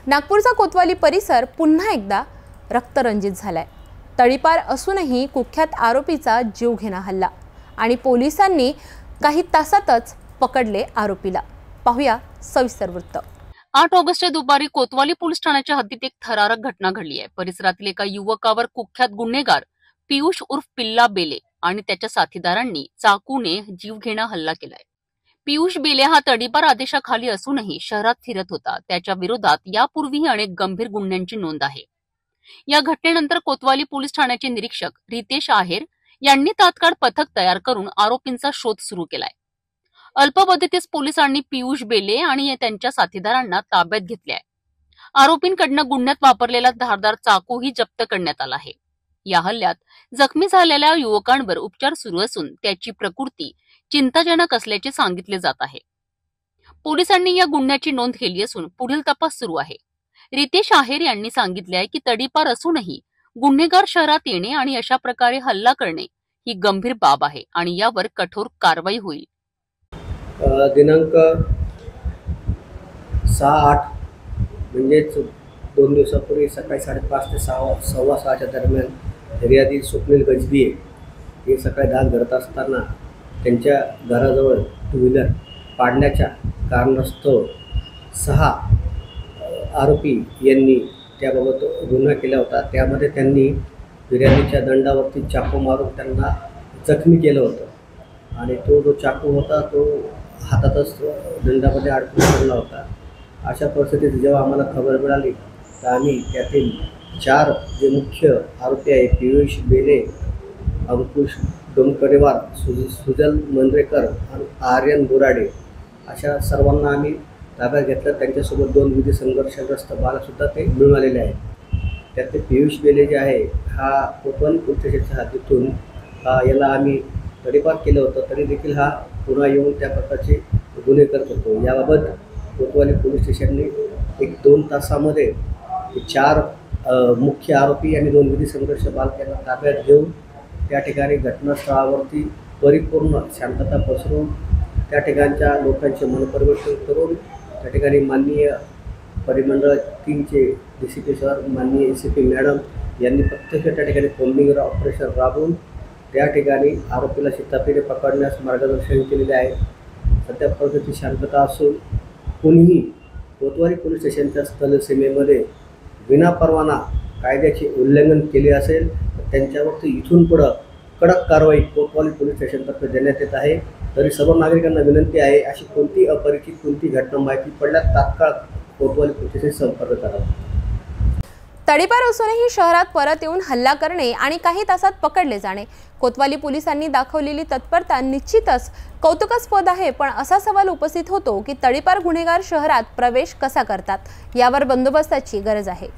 नागपूरचा कोतवाली परिसर पुन्हा एकदा रक्तरंजित झालाय। तळीपार असूनही कुख्यात आरोपीचा जीवघेणा हल्ला आणि पोलिसांनी काही तासातच पकडले आरोपीला। पाहूया सविस्तर वृत्त। 8 ऑगस्टच्या दुपारी कोतवाली पोलीस ठाण्याच्या हद्दीत एक थरारक घटना घडली आहे। परिसरातील एका युवकावर कुख्यात गुन्हेगार पियुष उर्फ पिल्ला बेले आणि त्याच्या साथीदारांनी चाकूने जीवघेणा हल्ला केलाय। पियुष बेले हा तडीपार आदेशाखाली असूनही शहरात फिरत होता। त्याच्या विरोधात यापूर्वीही अनेक गंभीर गुन्ह्यांची नोंद आहे। या घटनेनंतर कोतवाली पोलीस ठाण्याचे निरीक्षक रितेश आहेर यांनी तात्काळ पथक तयार करून आरोपींचा शोध सुरू केलाय। अल्पमदतीस पोलिसांनी पियुष बेले आणि त्यांच्या साथीदारांना ताब्यात घेतले आहे। आरोपींकडून गुन्ह्यात वापरलेला धारदार चाकूही जप्त करण्यात आला आहे। या हल्ल्यात जखमी झालेल्या युवकांवर उपचार सुरू असून त्याची प्रकृती चिंताजनक असल्याचे सांगितले जात आहे। पोलिसांनी या गुन्ह्याची नोंद केली असून पुढील तपास सुरू आहे। रितेश आहेर यांनी सांगितले आहे की तडीपार असूनही गुन्हेगार शहरात येणे आणि अशा प्रकारे हल्ला करणे ही गंभीर बाब आहे आणि यावर कठोर कारवाई होईल। दिनांक 6/8 म्हणजेच 2 दिवसापूर्वी सकाळी 5:30 ते 6:15 दरम्यान फिर्यादी स्वप्नील गजबिये हे सकाळी दात धरत असताना त्यांच्या घराजवळ टू व्हीलर पाडण्याच्या कारणास्तव 6 आरोपी यांनी त्याबाबत गुन्हा केला होता। त्यामध्ये त्यांनी फिर्यादीच्या दंडावरती चाकू मारून त्यांना जखमी केलं होतं आणि तो जो चाकू होता तो हातातच दंडामध्ये अडकून पडला होता। अशा परिस्थितीत जेव्हा आम्हाला खबर मिळाली तर आम्ही त्यातील 4 जे मुख्य आरोपी आहे पियुष बेले, अंकुश डोमकरेवार, सुजल मंद्रेकर आणि आर्यन बोराडे अशा सर्वांना आम्ही ताब्यात घेतलं। त्यांच्यासोबत 2 विधी संघर्षग्रस्त बालसुद्धा ते मिळून आलेले आहेत। त्यात पियुष बेले जे आहे हा कोतवाली पोलीस स्टेशनच्या हद्दीतून याला आम्ही तडीपार केलं होतं, तरी देखील हा पुन्हा येऊन त्या प्रकारचे गुन्हे करत होतो। याबाबत कोतवाली पोलीस स्टेशनने 1-2 तासामध्ये 4 मुख्य आरोपी आणि 2 विधी संघर्ष बालक यांना ताब्यात घेऊन त्या ठिकाणी घटनास्थळावरती परिपूर्ण शांतता पसरवून त्या ठिकाणच्या लोकांचे मनपरिवर्तन करून त्या ठिकाणी माननीय परिमंडळ 3चे DCP सर, माननीय ACP मॅडम यांनी प्रत्यक्ष त्या ठिकाणी कोम्बिंग ऑपरेशन राबवून त्या ठिकाणी आरोपीला शिताफीने पकडण्यास मार्गदर्शन केलेले आहे। सध्या परिस्थिती शांतता असून कोणीही कोतवाली पोलीस स्टेशनच्या स्थलसीमेमध्ये विनापरवाना कायद्याचे उल्लंघन केले असेल तर त्यांच्यावरती इथून पुढं कडक कारवाई कोतवाली पोलीस स्टेशनतर्फे देण्यात येत आहे। तरी सर्व नागरिकांना विनंती आहे, अशी कोणती अपरिचित कोणती घटना माहिती पडल्यास तात्काळ कोतवाली पोलीस स्टेशन संपर्क करावा। तडीपार असूनही शहरात परत येऊन हल्ला करणे आणि काही तासात पकडले जाणे, कोतवाली पोलिसांनी दाखवलेली तत्परता निश्चितच कौतुकास्पद आहे। पण असा सवाल उपस्थित होतो की तडीपार गुन्हेगार शहरात प्रवेश कसा करतात यावर बंदोबस्ताची गरज आहे।